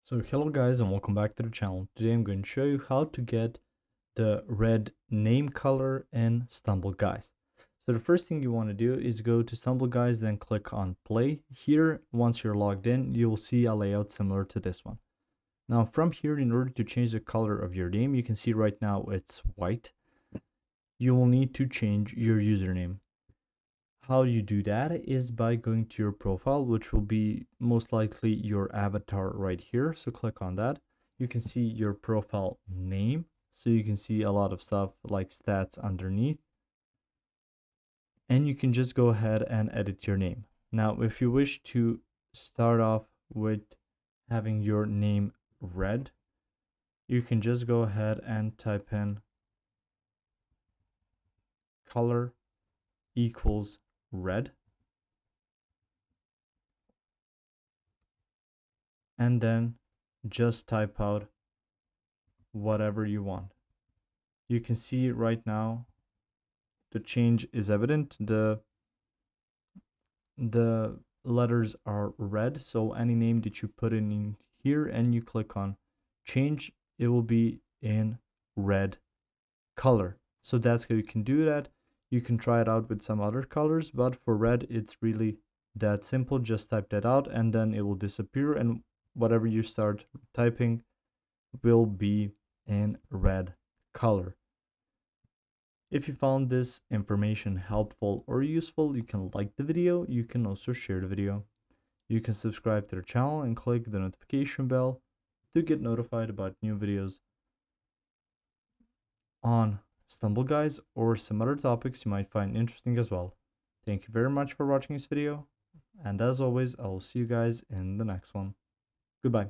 So hello guys and welcome back to the channel. Today I'm going to show you how to get the red name color in Stumble Guys. So the first thing you want to do is go to Stumble Guys, then click on play. Here, once you're logged in, you will see a layout similar to this one. Now from here, in order to change the color of your name, you can see right now it's white. You will need to change your username. How you do that is by going to your profile, which will be most likely your avatar right here. So click on that. You can see your profile name. So you can see a lot of stuff like stats underneath. And you can just go ahead and edit your name. Now, if you wish to start off with having your name red, you can just go ahead and type in color equals red. And then just type out whatever you want. You can see right now the change is evident. The letters are red, so any name that you put in here and you click on change, it will be in red color. So that's how you can do that. You can try it out with some other colors, but for red it's really that simple. Just type that out and then it will disappear, and whatever you start typing will be in red color. If you found this information helpful or useful, you can like the video. You can also share the video. You can subscribe to the channel and click the notification bell to get notified about new videos on Stumble Guys or some other topics you might find interesting as well. Thank you very much for watching this video, and as always, I will see you guys in the next one. Goodbye.